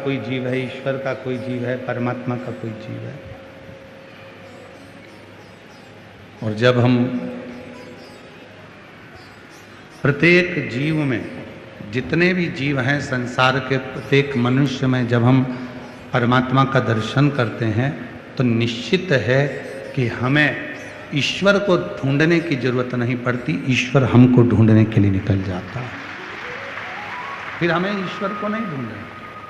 कोई जीव है, ईश्वर का कोई जीव है, परमात्मा का कोई जीव है। और जब हम प्रत्येक जीव में, जितने भी जीव हैं संसार के प्रत्येक मनुष्य में, जब हम परमात्मा का दर्शन करते हैं तो निश्चित है कि हमें ईश्वर को ढूंढने की जरूरत नहीं पड़ती, ईश्वर हमको ढूंढने के लिए निकल जाता है। फिर हमें ईश्वर को नहीं ढूंढना,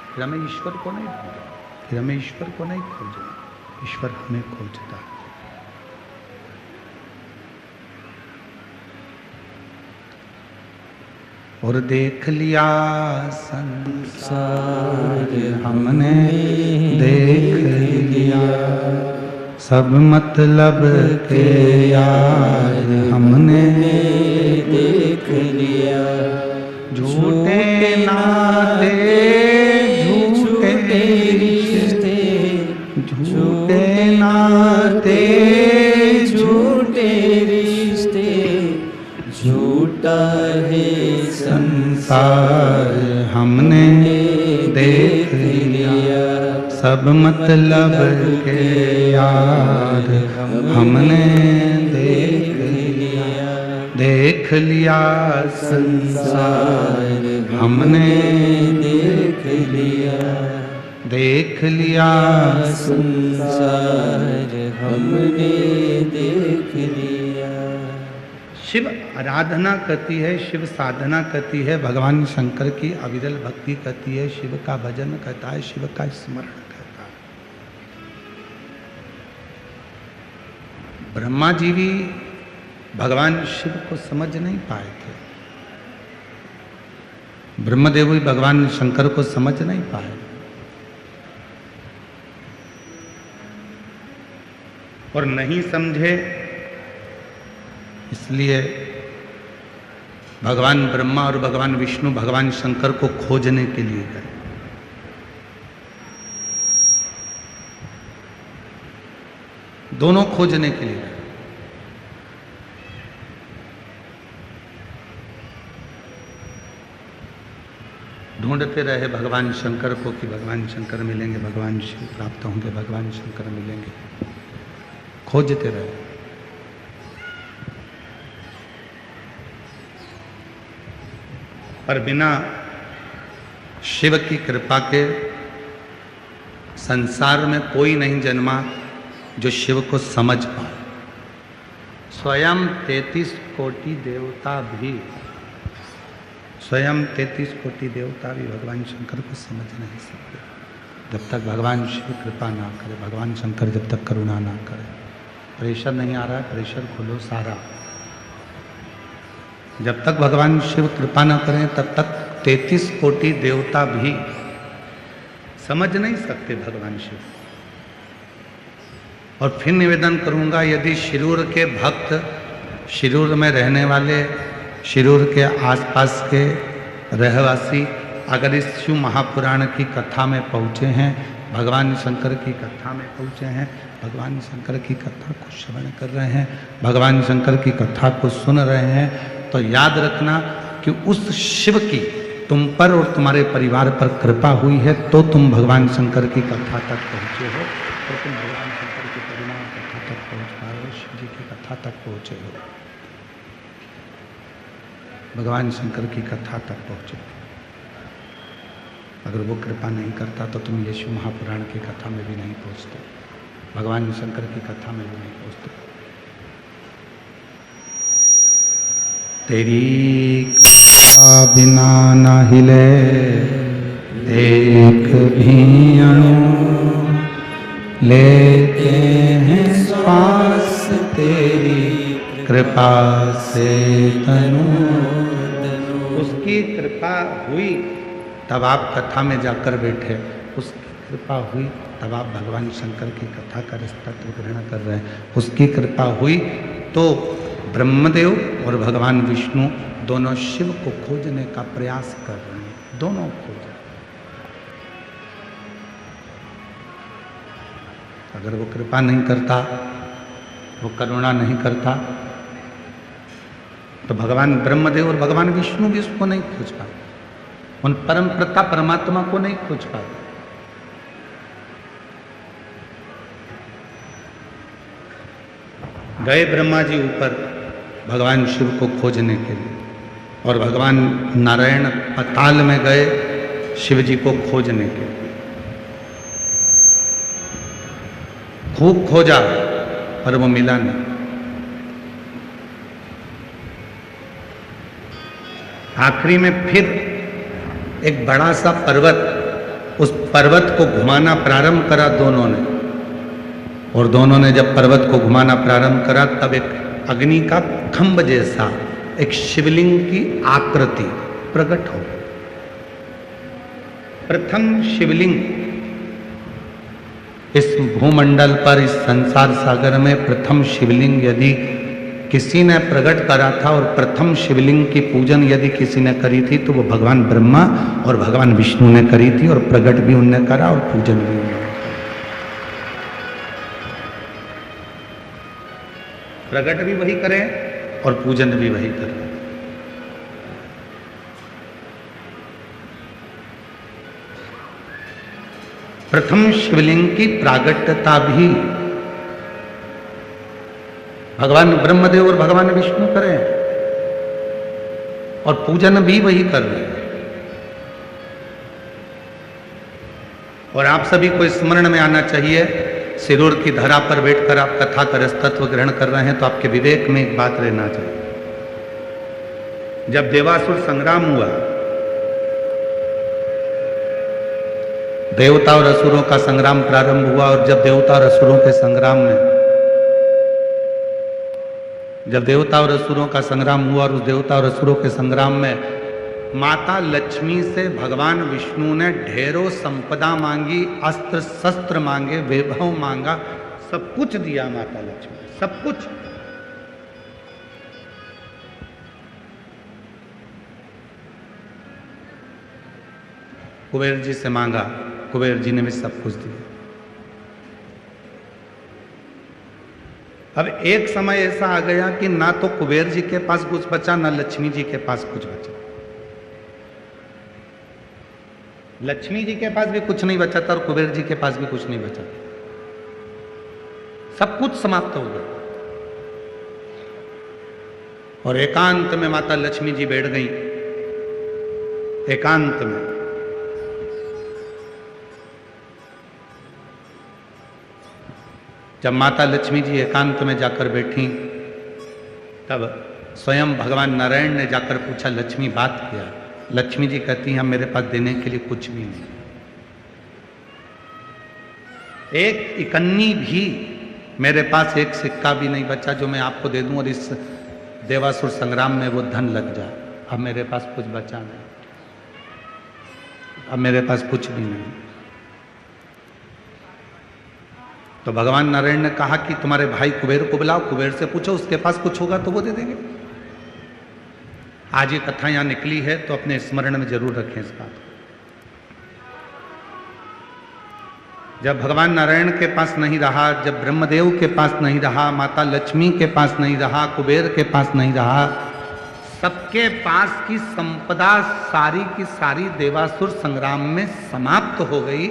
फिर हमें ईश्वर को नहीं ढूंढना, फिर हमें ईश्वर को नहीं खोजना, ईश्वर हमें खोजता है। और देख लिया संसार हमने, देख लिया सब मतलब के यार हमने, देख लिया झूठे नाते झूठे रिश्ते, झूठे नाते झूठे रिश्ते, झूठा है संसार हमने देख लिया सब मतलब के यार हमने देख लिया, देख लिया संसार हमने देख लिया, देख लिया संसार हमने देख लिया। शिव आराधना करती है, शिव साधना करती है, भगवान शंकर की अविरल भक्ति करती है, शिव का भजन करता है, शिव का स्मरण करता है। ब्रह्मा जी भी भगवान शिव को समझ नहीं पाए थे, ब्रह्मदेव भी भगवान शंकर को समझ नहीं पाए, और नहीं समझे इसलिए भगवान ब्रह्मा और भगवान विष्णु भगवान शंकर को खोजने के लिए गए। दोनों खोजने के लिए गए। ढूंढते रहे भगवान शंकर को कि भगवान शंकर मिलेंगे, भगवान शिव प्राप्त होंगे, भगवान शंकर मिलेंगे, खोजते रहे। पर बिना शिव की कृपा के संसार में कोई नहीं जन्मा जो शिव को समझ पाए। स्वयं 33 कोटि देवता भी, स्वयं 33 कोटि देवता भी भगवान शंकर को समझ नहीं सकते जब तक भगवान शिव कृपा ना करे, भगवान शंकर जब तक करुणा ना करे। प्रेशर नहीं आ रहा है, प्रेशर खोलो सारा। जब तक भगवान शिव कृपा न करें तब तक 33 कोटि देवता भी समझ नहीं सकते भगवान शिव। और फिर निवेदन करूंगा, यदि शिरूर के भक्त, शिरूर में रहने वाले, शिरूर के आसपास के रहवासी अगर इस शिव महापुराण की कथा में पहुँचे हैं, भगवान शंकर की कथा में पहुँचे हैं, भगवान शंकर की कथा को श्रवण कर रहे हैं, भगवान शंकर की कथा को सुन रहे हैं, तो याद रखना कि उस शिव की तुम पर और तुम्हारे परिवार पर कृपा हुई है, तो तुम भगवान शंकर की कथा तक पहुँचे हो, तो तुम भगवान शंकर की करुणा कथा तक पहुँच पाए हो, शिव जी की कथा तक पहुँचे हो, भगवान शंकर की कथा तक पहुँचे। अगर वो कृपा नहीं करता तो तुम यीशु महापुराण की कथा में भी नहीं पहुँचते, भगवान शंकर की कथा में भी नहीं पहुँचते। तेरी कृपा बिना न हिले एक भी अणु, लेते हैं श्वास तेरी कृपा से तनु। उसकी कृपा हुई तब आप कथा में जाकर बैठे, उसकी कृपा हुई तब आप भगवान शंकर की कथा का तत्व ग्रहण कर रहे हैं। उसकी कृपा हुई तो ब्रह्मदेव और भगवान विष्णु दोनों शिव को खोजने का प्रयास कर रहे हैं, दोनों खोज। अगर वो कृपा नहीं करता, वो करुणा नहीं करता, तो भगवान ब्रह्मदेव और भगवान विष्णु भी उसको नहीं खोज पाए, उन परम पिता परमात्मा को नहीं खोज पाए। गए ब्रह्मा जी ऊपर भगवान शिव को खोजने के लिए, और भगवान नारायण पाताल में गए शिव जी को खोजने के लिए। खूब खोजा पर वो मिला नहीं। आखिरी में फिर एक बड़ा सा पर्वत, उस पर्वत को घुमाना प्रारंभ करा दोनों ने, और दोनों ने जब पर्वत को घुमाना प्रारंभ करा तब एक अग्नि का खंभ जैसा एक शिवलिंग की आकृति प्रकट हो। प्रथम शिवलिंग इस भूमंडल पर, इस संसार सागर में प्रथम शिवलिंग यदि किसी ने प्रकट करा था और प्रथम शिवलिंग की पूजन यदि किसी ने करी थी तो वो भगवान ब्रह्मा और भगवान विष्णु ने करी थी, और प्रकट भी उनने करा और पूजन भी उन्होंने। प्रकट भी वही करे और पूजन भी वही करे। प्रथम शिवलिंग की प्रागट्यता भी भगवान ब्रह्मदेव और भगवान विष्णु करें, और पूजन भी वही कर रहे हैं। और आप सभी को स्मरण में आना चाहिए, सिरूर की धरा पर बैठकर आप कथा का रसतत्व ग्रहण कर रहे हैं तो आपके विवेक में एक बात रहना चाहिए। जब देवासुर संग्राम हुआ, देवता और असुरों का संग्राम प्रारंभ हुआ, और जब देवता और असुरों के संग्राम में, जब देवता और असुरों का संग्राम हुआ और उस देवता और असुरों के संग्राम में माता लक्ष्मी से भगवान विष्णु ने ढेरों संपदा मांगी, अस्त्र शस्त्र मांगे, वैभव मांगा, सब कुछ दिया माता लक्ष्मी, सब कुछ। कुबेर जी से मांगा, कुबेर जी ने भी सब कुछ दिया। अब एक समय ऐसा आ गया कि ना तो कुबेर जी के पास कुछ बचा, ना लक्ष्मी जी के पास कुछ बचा। लक्ष्मी जी के पास भी कुछ नहीं बचा था और कुबेर जी के पास भी कुछ नहीं बचा, सब कुछ समाप्त हो गया। और एकांत में माता लक्ष्मी जी बैठ गई, एकांत में। जब माता लक्ष्मी जी एकांत में जाकर बैठी तब स्वयं भगवान नारायण ने जाकर पूछा, लक्ष्मी बात किया। लक्ष्मी जी कहती हैं मेरे पास देने के लिए कुछ भी नहीं, एक इकन्नी भी मेरे पास, एक सिक्का भी नहीं बचा जो मैं आपको दे दूं और इस देवासुर संग्राम में वो धन लग जाए। अब मेरे पास कुछ बचा नहीं, अब मेरे पास कुछ भी नहीं। तो भगवान नारायण ने कहा कि तुम्हारे भाई कुबेर को बुलाओ, कुबेर से पूछो, उसके पास कुछ होगा तो वो दे देंगे। आज ये कथा यहां निकली है तो अपने स्मरण में जरूर रखें इस बात को। जब भगवान नारायण के पास नहीं रहा, जब ब्रह्मदेव के पास नहीं रहा, माता लक्ष्मी के पास नहीं रहा, कुबेर के पास नहीं रहा, सबके पास की संपदा सारी की सारी देवासुर संग्राम में समाप्त हो गई,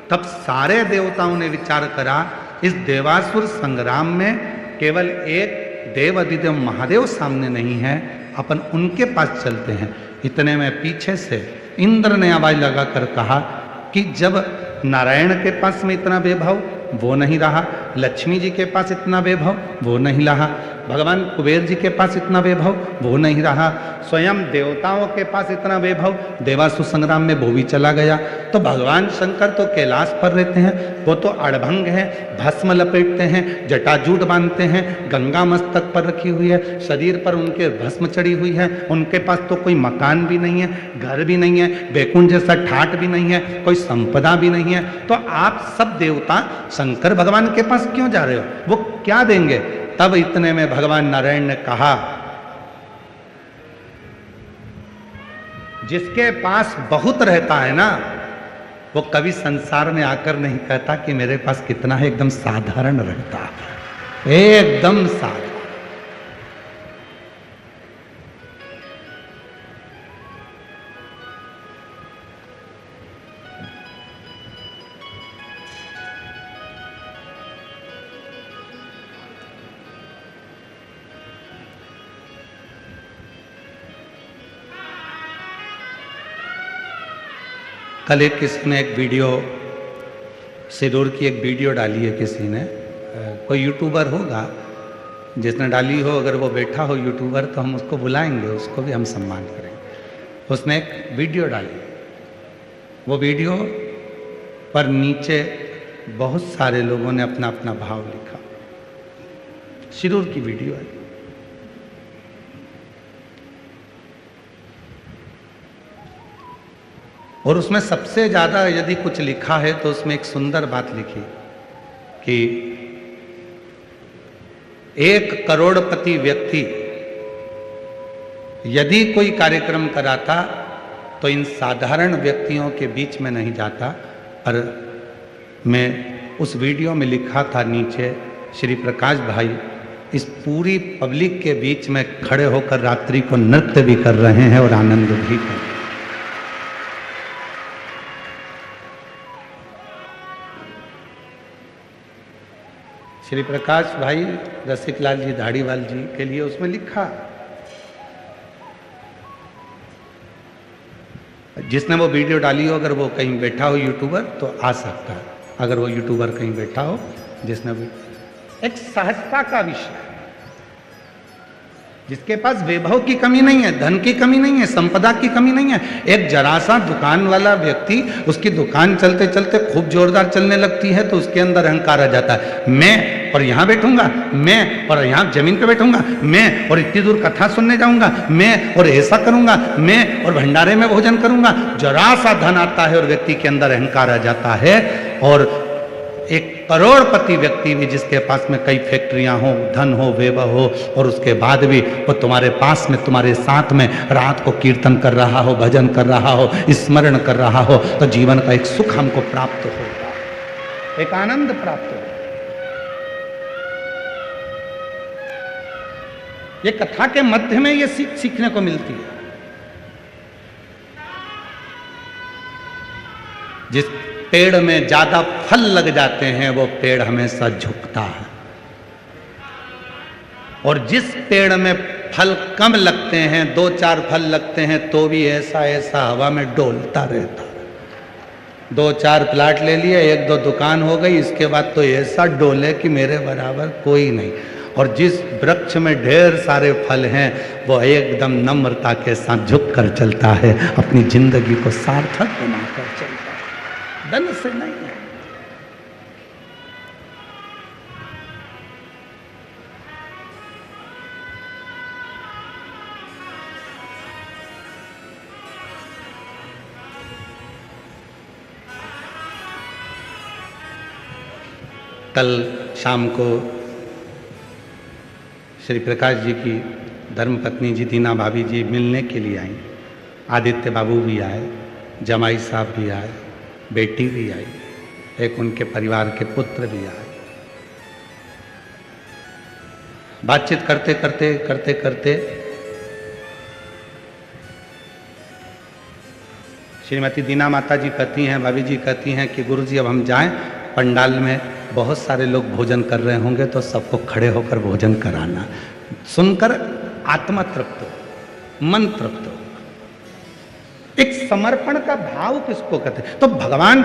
तब सारे देवताओं ने विचार करा इस देवासुर संग्राम में केवल एक देव अधिदेव महादेव सामने नहीं है, अपन उनके पास चलते हैं। इतने में पीछे से इंद्र ने आवाज लगाकर कहा कि जब नारायण के पास में इतना वैभव वो नहीं रहा, लक्ष्मी जी के पास इतना वैभव वो नहीं रहा, भगवान कुबेर जी के पास इतना वैभव वो नहीं रहा, स्वयं देवताओं के पास इतना वैभव देवासुर संग्राम में वो भी चला गया, तो भगवान शंकर तो कैलाश पर रहते हैं, वो तो अड़भंग है, भस्म लपेटते हैं, जटाजूट बांधते हैं, गंगा मस्तक पर रखी हुई है, शरीर पर उनके भस्म चढ़ी हुई है, उनके पास तो कोई मकान भी नहीं है, घर भी नहीं है, बैकुंठ जैसा ठाट भी नहीं है, कोई संपदा भी नहीं है, तो आप सब देवता शंकर भगवान के पास क्यों जा रहे हो, वो क्या देंगे? तब इतने में भगवान नारायण ने कहा, जिसके पास बहुत रहता है ना, वो कभी संसार में आकर नहीं कहता कि मेरे पास कितना है, एकदम साधारण रहता है, एकदम साधारण। कल एक किसी ने एक वीडियो, सिरूर की एक वीडियो डाली है किसी ने, कोई यूट्यूबर होगा जिसने डाली हो, अगर वो बैठा हो यूट्यूबर तो हम उसको बुलाएंगे, उसको भी हम सम्मान करेंगे। उसने एक वीडियो डाली, वो वीडियो पर नीचे बहुत सारे लोगों ने अपना अपना भाव लिखा। सिरूर की वीडियो है। और उसमें सबसे ज्यादा यदि कुछ लिखा है तो उसमें एक सुंदर बात लिखी कि 1 करोड़पति व्यक्ति यदि कोई कार्यक्रम कराता तो इन साधारण व्यक्तियों के बीच में नहीं जाता। और मैं उस वीडियो में लिखा था नीचे, श्री प्रकाश भाई इस पूरी पब्लिक के बीच में खड़े होकर रात्रि को नृत्य भी कर रहे हैं और आनंद भी कर रहे हैं। श्री प्रकाश भाई रसिकलाल जी धाड़ीवाल जी के लिए उसमें लिखा, जिसने वो वीडियो डाली हो अगर वो कहीं बैठा हो यूट्यूबर तो आ सकता है। अगर वो यूट्यूबर कहीं बैठा हो जिसने भी, एक सहजता का विषय, जिसके पास वैभव की कमी नहीं है, धन की कमी नहीं है, संपदा की कमी नहीं है। एक जरा सा दुकान वाला व्यक्ति, उसकी दुकान चलते चलते खूब जोरदार चलने लगती है तो उसके अंदर अहंकार आ जाता है। मैं और यहां बैठूंगा, मैं और यहां जमीन पे बैठूंगा, मैं और इतनी दूर कथा सुनने जाऊंगा, मैं और ऐसा करूंगा, मैं और भंडारे में भोजन करूंगा। जरा सा धन आता है और व्यक्ति के अंदर अहंकार आ जाता है। और 1 करोड़पति व्यक्ति भी जिसके पास में कई फैक्ट्रियां हो, धन हो, वैभव हो, और उसके बाद भी वो तुम्हारे पास में, तुम्हारे साथ में रात को कीर्तन कर रहा हो, भजन कर रहा हो, स्मरण कर रहा हो, तो जीवन का एक सुख हमको प्राप्त होगा, एक आनंद प्राप्त होगा। ये कथा के मध्य में ये सीख सीखने को मिलती है। जिस पेड़ में ज्यादा फल लग जाते हैं वो पेड़ हमेशा झुकता है, और जिस पेड़ में फल कम लगते हैं, 2-4 फल लगते हैं, तो भी ऐसा ऐसा हवा में डोलता रहता है। 2-4 प्लाट ले लिए, 1-2 दुकान हो गई, इसके बाद तो ऐसा डोले कि मेरे बराबर कोई नहीं। और जिस वृक्ष में ढेर सारे फल हैं वो एकदम नम्रता के साथ झुक कर चलता है, अपनी जिंदगी को सार्थक बनाकर चलता है, धन से नहीं है। कल शाम को श्री प्रकाश जी की धर्मपत्नी जी दीना भाभी जी मिलने के लिए आई। आदित्य बाबू भी आए, जमाई साहब भी आए, बेटी भी आई, एक उनके परिवार के पुत्र भी आए। बातचीत करते करते करते करते श्रीमती दीना माता जी कहती हैं, भाभी जी कहती हैं कि गुरुजी अब हम जाएं, पंडाल में बहुत सारे लोग भोजन कर रहे होंगे तो सबको खड़े होकर भोजन कराना। सुनकर आत्मा तृप्त हो, मन तृप्त हो। एक समर्पण का भाव किसको कहते हैं? तो भगवान,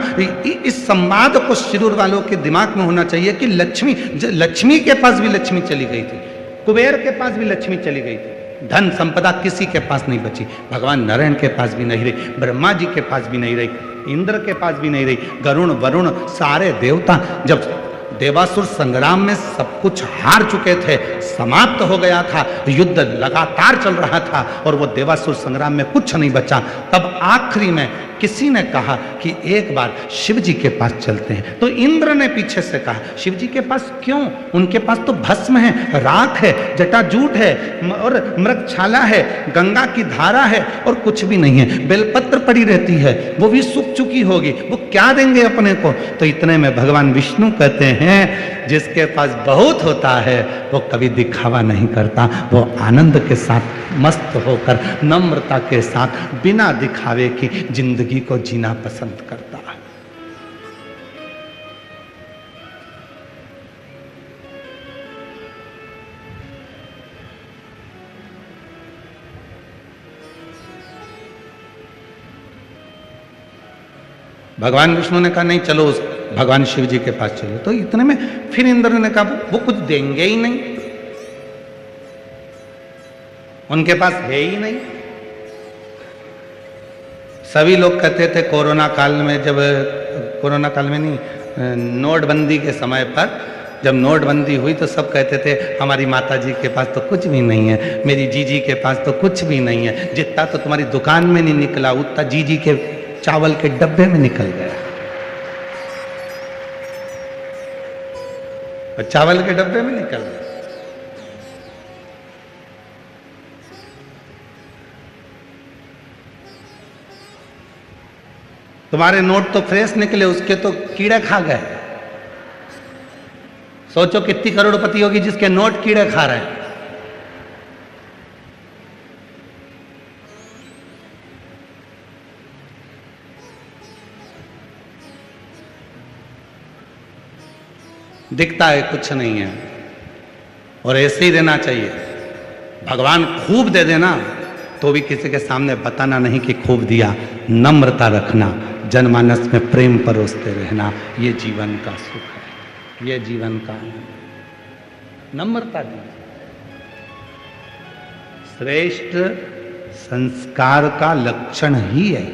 इस संवाद को शिरूर वालों के दिमाग में होना चाहिए कि लक्ष्मी के पास भी लक्ष्मी चली गई थी, कुबेर के पास भी लक्ष्मी चली गई थी, धन संपदा किसी के पास नहीं बची। भगवान नारायण के पास भी नहीं रही, ब्रह्मा जी के पास भी नहीं रही, इंद्र के पास भी नहीं रही, गरुण वरुण सारे देवता जब देवासुर संग्राम में सब कुछ हार चुके थे, समाप्त हो गया था, युद्ध लगातार चल रहा था और वो देवासुर संग्राम में कुछ नहीं बचा, तब आखिरी में किसी ने कहा कि एक बार शिव जी के पास चलते हैं। तो इंद्र ने पीछे से कहा शिव जी के पास क्यों? उनके पास तो भस्म है, राख है, जटाजूट है और मृगछाला है, गंगा की धारा है और कुछ भी नहीं है, बेलपत्र पड़ी रहती है, वो भी सूख चुकी होगी, वो क्या देंगे अपने को? तो इतने में भगवान विष्णु कहते हैं जिसके पास बहुत होता है वो कभी दिखावा नहीं करता, वो आनंद के साथ मस्त होकर नम्रता के साथ बिना दिखावे की जिंदगी को जीना पसंद करता है। भगवान विष्णु ने कहा नहीं चलो उस भगवान शिव जी के पास चलो। तो इतने में फिर इंद्र ने कहा वो कुछ देंगे ही नहीं, उनके पास है ही नहीं। सभी लोग कहते थे कोरोना काल में, जब कोरोना काल में नहीं, नोटबंदी के समय पर जब नोटबंदी हुई तो सब कहते थे हमारी माता जी के पास तो कुछ भी नहीं है, मेरी जीजी के पास तो कुछ भी नहीं है, जितना तो तुम्हारी दुकान में नहीं निकला उतना जीजी के चावल के डब्बे में निकल गया। और चावल के डब्बे में निकल गया। तुम्हारे नोट तो फ्रेश निकले, उसके तो कीड़े खा गए। सोचो कितनी करोड़पति होगी जिसके नोट कीड़े खा रहे हैं। दिखता है कुछ नहीं है, और ऐसे ही देना चाहिए। भगवान खूब दे देना तो भी किसी के सामने बताना नहीं कि खूब दिया। नम्रता रखना, जनमानस में प्रेम परोसते रहना, ये जीवन का सुख है, ये जीवन का नम्रता दी। श्रेष्ठ संस्कार का लक्षण ही है।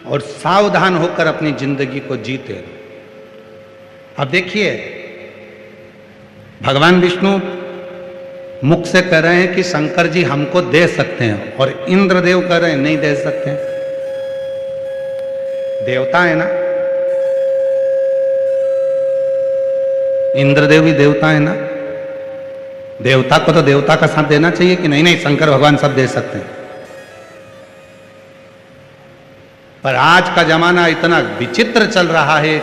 और सावधान होकर अपनी जिंदगी को जीते। अब देखिए भगवान विष्णु मुख से कह रहे हैं कि शंकर जी हमको दे सकते हैं, और इंद्रदेव कह रहे हैं नहीं दे सकते हैं। देवता है ना, इंद्रदेव भी देवता है ना, देवता को तो देवता का साथ देना चाहिए कि नहीं नहीं शंकर भगवान सब दे सकते हैं। पर आज का जमाना इतना विचित्र चल रहा है,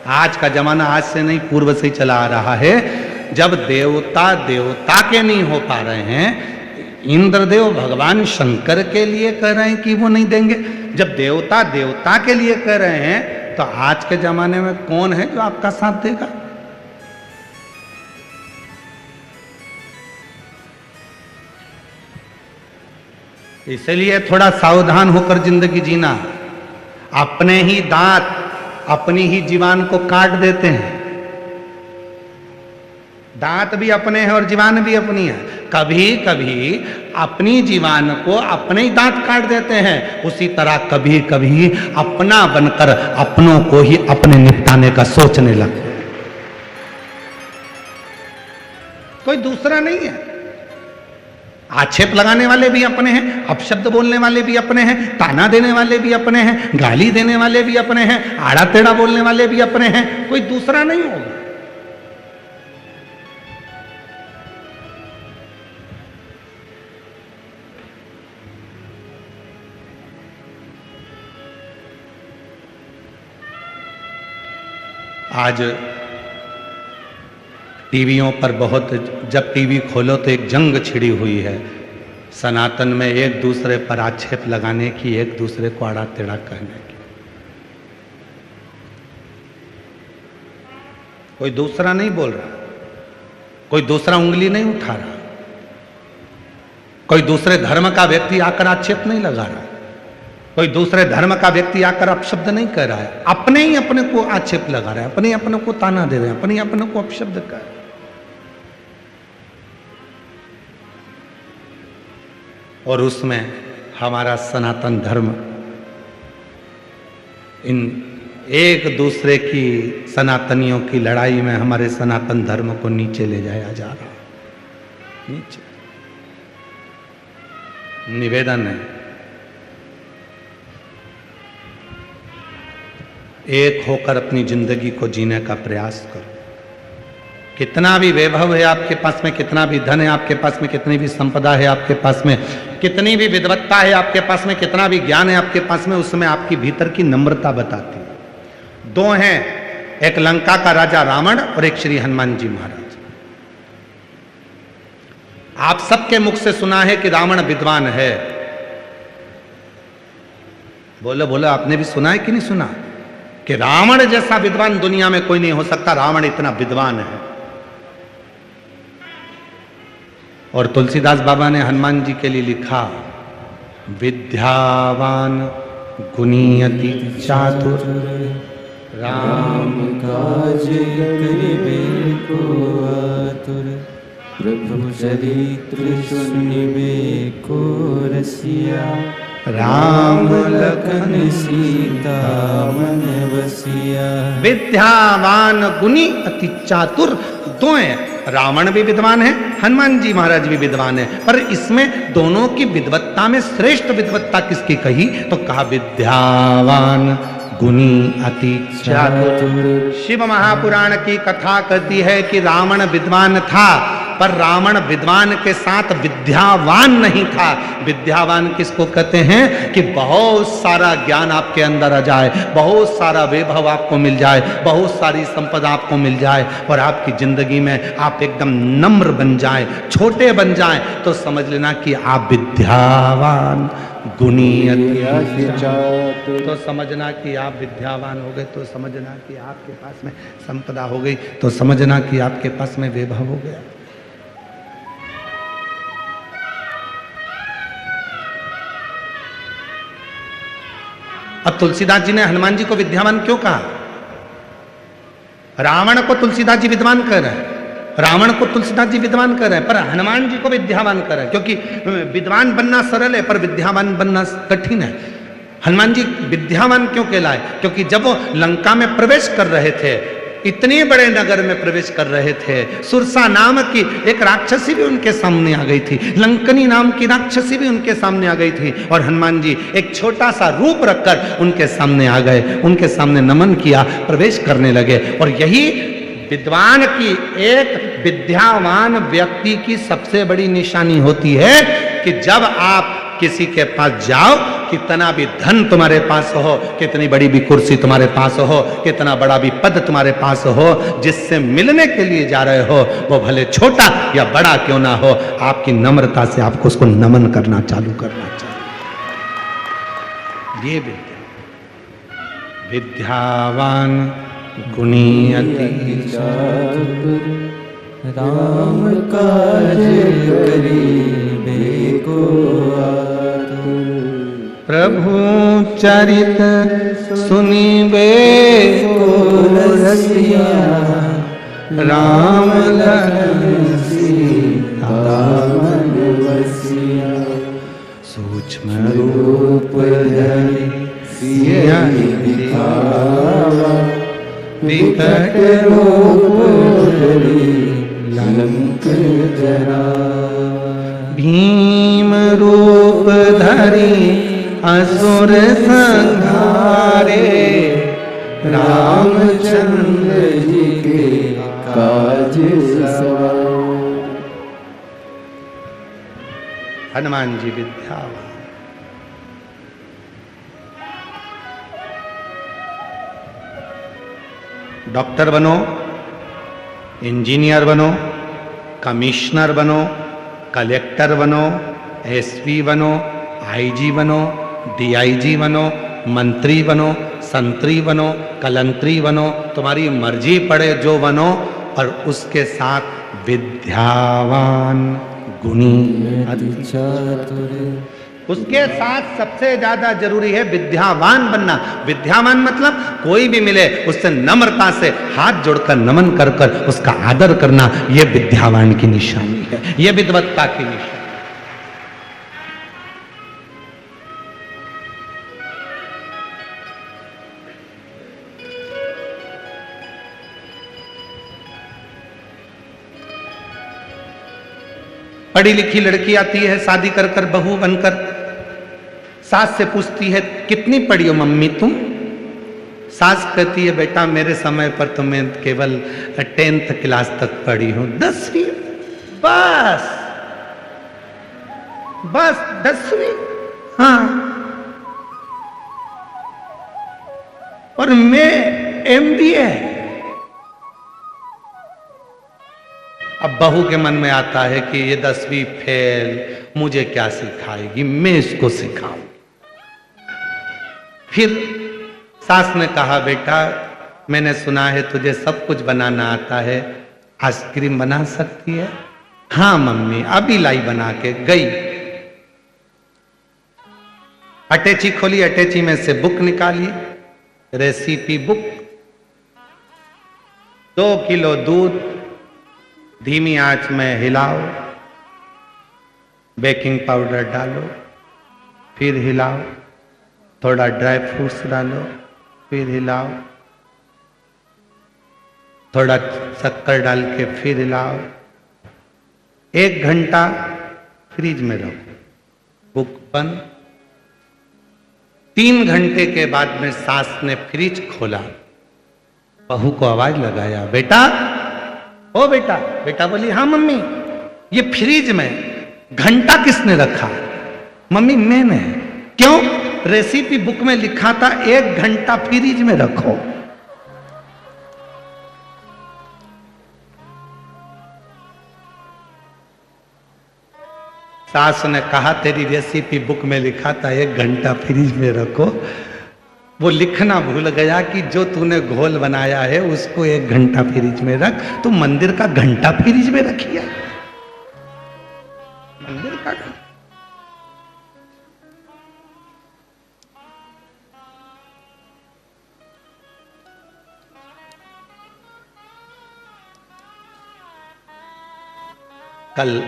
आज का जमाना आज से नहीं पूर्व से ही चला आ रहा है। जब देवता देवता के नहीं हो पा रहे हैं, इंद्रदेव भगवान शंकर के लिए कह रहे हैं कि वो नहीं देंगे, जब देवता देवता के लिए कह रहे हैं, तो आज के जमाने में कौन है जो आपका साथ देगा? इसलिए थोड़ा सावधान होकर जिंदगी जीना। अपने ही दांत अपनी ही जीवान को काट देते हैं। दांत भी अपने हैं और जीवान भी अपनी है। कभी कभी अपनी जीवान को अपने ही दांत काट देते हैं, उसी तरह कभी कभी अपना बनकर अपनों को ही अपने निपटाने का सोचने लगते हैं। कोई दूसरा नहीं है। आक्षेप लगाने वाले भी अपने हैं, अपशब्द बोलने वाले भी अपने हैं, ताना देने वाले भी अपने हैं, गाली देने वाले भी अपने हैं, आड़ा टेढ़ा बोलने वाले भी अपने हैं। कोई दूसरा नहीं होगा। आज टीवियों पर बहुत, जब टीवी खोलो तो एक जंग छिड़ी हुई है सनातन में, एक दूसरे पर आक्षेप लगाने की, एक दूसरे को आड़ा टेढ़ा कहने की। कोई दूसरा नहीं बोल रहा, कोई दूसरा उंगली नहीं उठा रहा, कोई दूसरे धर्म का व्यक्ति आकर आक्षेप नहीं लगा रहा, कोई दूसरे धर्म का व्यक्ति आकर अपशब्द नहीं कर रहा है। अपने ही अपने को आक्षेप लगा रहा है, अपने ही अपने को ताना दे रहे हैं, अपने ही अपने को अपशब्द कर रहे हैं। और उसमें हमारा सनातन धर्म इन एक दूसरे की, सनातनियों की लड़ाई में हमारे सनातन धर्म को नीचे ले जाया जा रहा है। नीचे निवेदन है, एक होकर अपनी जिंदगी को जीने का प्रयास करो। कितना भी वैभव है आपके पास में, कितना भी धन है आपके पास में, कितनी भी संपदा है आपके पास में, कितनी भी विद्वत्ता है आपके पास में, कितना भी ज्ञान है आपके पास में, उसमें आपकी भीतर की नम्रता बताती है। दो हैं, एक लंका का राजा रावण और एक श्री हनुमान जी महाराज। आप सबके मुख से सुना है कि रावण विद्वान है। बोलो बोलो, आपने भी सुना है कि नहीं सुना कि रावण जैसा विद्वान दुनिया में कोई नहीं हो सकता। रावण इतना विद्वान है। और तुलसीदास बाबा ने हनुमान जी के लिए लिखा, विद्यावान गुणी अति चातुर, राम काज करिबे को आतुर, प्रभु चरित्र सुनिबे को रसिया, राम लखन सीता मन बसिया। विद्यावान गुणी अति चातुर, दो हैं। रावण भी विद्वान है, हनुमान जी महाराज भी विद्वान है, पर इसमें दोनों की विद्वत्ता में श्रेष्ठ विद्वत्ता किसकी कही तो कहा विद्यावान गुणी अति चातुर। शिव महापुराण की कथा कहती है कि रावण विद्वान था, पर रावण विद्वान के साथ विद्यावान नहीं था। विद्यावान किसको कहते हैं कि बहुत सारा ज्ञान आपके अंदर आ जाए, बहुत सारा वैभव आपको मिल जाए, बहुत सारी संपदा आपको मिल जाए और आपकी जिंदगी में आप एकदम नम्र बन जाएं, छोटे बन जाएं, तो समझ लेना कि आप विद्यावान गुणी अति चातुर। तो समझना कि आप विद्यावान हो गए, तो समझना कि आपके पास में संपदा हो गई, तो समझना कि आपके पास में वैभव हो गया। अब तुलसीदास जी ने हनुमान जी को विद्यावान क्यों कहा? रावण को तुलसीदास जी विद्वान कह रहे हैं, रावण को तुलसीदास जी विद्वान कर रहे हैं, पर हनुमान जी को विद्यावान कर रहे हैं, क्योंकि विद्वान बनना सरल है पर विद्यावान बनना कठिन है। हनुमान जी विद्यावान क्यों कहलाए? क्योंकि जब वो लंका में प्रवेश कर रहे थे, इतने बड़े नगर में प्रवेश कर रहे थे, सुरसा नाम की एक राक्षसी भी उनके सामने आ गई थी, लंकनी नाम की राक्षसी भी उनके सामने आ गई थी, और हनुमान जी एक छोटा सा रूप रखकर उनके सामने आ गए, उनके सामने नमन किया, प्रवेश करने लगे। और यही विद्वान की, एक विद्यावान व्यक्ति की सबसे बड़ी निशानी होती है कि जब आप किसी के पास जाओ, कितना भी धन तुम्हारे पास हो, कितनी बड़ी भी कुर्सी तुम्हारे पास हो, कितना बड़ा भी पद तुम्हारे पास हो, जिससे मिलने के लिए जा रहे हो वो भले छोटा या बड़ा क्यों ना हो, आपकी नम्रता से आपको उसको नमन करना चालू करना चाहिए। ये विद्यावान गुणी अति चातुर, राम काज करिबे को आतुर, प्रभु चरित सुनिबे को रसिया, राम लखन सीता मन बसिया, सूक्ष्म रूप धरि सियहि दिखावा, विकट रूप धरि लंक जरावा, भीम रूप धरि असुर संहारे, रामचंद्र जी के काज सवारे। हनुमान जी विद्यावान। डॉक्टर बनो, इंजीनियर बनो, कमिश्नर बनो, कलेक्टर बनो, एसपी बनो, आईजी बनो, डीआईजी बनो, मंत्री बनो, संतरी बनो, कलंतरी बनो, तुम्हारी मर्जी पड़े जो बनो, पर उसके साथ विद्यावान गुणी अति चातुर। उसके साथ सबसे ज्यादा जरूरी है विद्यावान बनना। विद्यावान मतलब कोई भी मिले उससे नम्रता से हाथ जोड़कर नमन कर कर उसका आदर करना, यह विद्यावान की निशानी है, यह विद्वत्ता की निशानी। पढ़ी लिखी लड़की आती है शादी कर कर बहू बनकर, सास से पूछती है कितनी पढ़ी हो मम्मी तुम? सास कहती है बेटा मेरे समय पर तो मैं केवल 10th क्लास तक पढ़ी हूं। 10वीं? बस 10वीं? हाँ, और मैं MBA। अब बहू के मन में आता है कि ये 10वीं फेल, मुझे क्या सिखाएगी, मैं इसको सिखाऊं। फिर सास ने कहा बेटा मैंने सुना है तुझे सब कुछ बनाना आता है, आइसक्रीम बना सकती है, हाँ मम्मी, अभी लाई बना के गई। अटैची खोली, अटैची में से बुक निकाली, रेसिपी बुक। 2 किलो दूध धीमी आंच में हिलाओ, बेकिंग पाउडर डालो, फिर हिलाओ, थोड़ा ड्राई फ्रूट्स डालो, फिर हिलाओ, थोड़ा शक्कर डाल के फिर हिलाओ। 1 घंटा फ्रिज में रखो, बुक बंद। 3 घंटे के बाद में सास ने फ्रिज खोला, बहू को आवाज लगाया, बेटा, ओ बेटा। बेटा बोली, हाँ मम्मी। ये फ्रिज में घंटा किसने रखा? मम्मी, मैंने। क्यों? रेसिपी बुक में लिखा था 1 घंटा फ्रिज में रखो। सास ने कहा, तेरी रेसिपी बुक में लिखा था 1 घंटा फ्रिज में रखो। वो लिखना भूल गया कि जो तूने घोल बनाया है उसको 1 घंटा फ्रिज में रख। तू मंदिर का घंटा फ्रिज में रखिया, मंदिर का घंटा। कल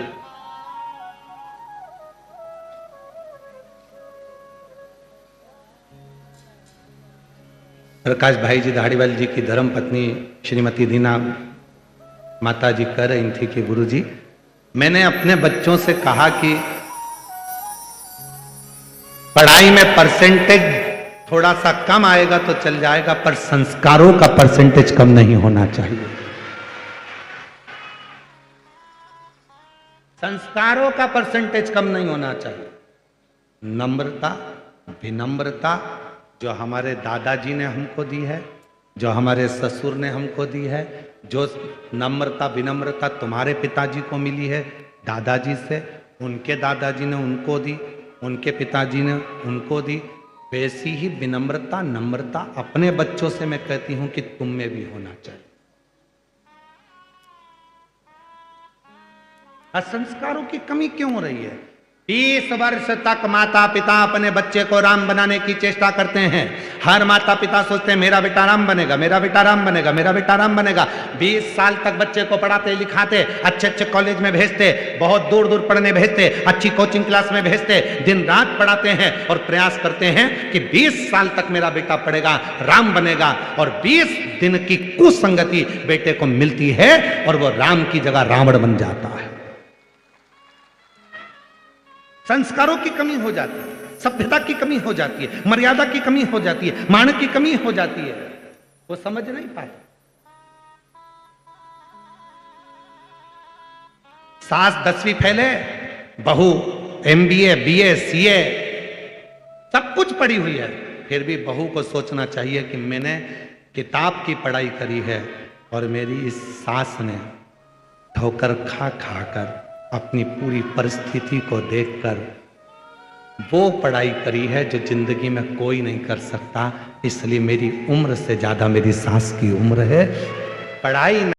प्रकाश भाई जी धाड़ीवाल जी की धर्म पत्नी श्रीमती दीना माता जी कह रही थी कि गुरुजी, मैंने अपने बच्चों से कहा कि पढ़ाई में परसेंटेज थोड़ा सा कम आएगा तो चल जाएगा, पर संस्कारों का परसेंटेज कम नहीं होना चाहिए। संस्कारों का परसेंटेज कम नहीं होना चाहिए। नम्रता, विनम्रता जो हमारे दादाजी ने हमको दी है, जो हमारे ससुर ने हमको दी है, जो नम्रता विनम्रता तुम्हारे पिताजी को मिली है दादाजी से, उनके दादाजी ने उनको दी, उनके पिताजी ने उनको दी, वैसी ही विनम्रता नम्रता अपने बच्चों से मैं कहती हूं कि तुम में भी होना चाहिए। संस्कारों की कमी क्यों हो रही है? 20 वर्ष तक माता पिता अपने बच्चे को राम बनाने की चेष्टा करते हैं। हर माता पिता सोचते हैं मेरा बेटा राम बनेगा, मेरा बेटा राम बनेगा, मेरा बेटा राम बनेगा। 20 साल तक बच्चे को पढ़ाते लिखाते, अच्छे अच्छे कॉलेज में भेजते, बहुत दूर दूर पढ़ने भेजते, अच्छी कोचिंग क्लास में भेजते, दिन रात पढ़ाते हैं और प्रयास करते हैं कि 20 साल तक मेरा बेटा पढ़ेगा, राम बनेगा। और 20 दिन की कुसंगति बेटे को मिलती है और वो राम की जगह रावण बन जाता है। संस्कारों की कमी हो जाती है, सभ्यता की कमी हो जाती है, मर्यादा की कमी हो जाती है, मान की कमी हो जाती है। वो समझ नहीं पाते। सास 10वीं फेल है, बहू MBA BA CA सब कुछ पढ़ी हुई है, फिर भी बहू को सोचना चाहिए कि मैंने किताब की पढ़ाई करी है और मेरी इस सास ने ठोकर खा खा कर अपनी पूरी परिस्थिति को देखकर वो पढ़ाई करी है जो जिंदगी में कोई नहीं कर सकता। इसलिए मेरी उम्र से ज्यादा मेरी सास की उम्र है। पढ़ाई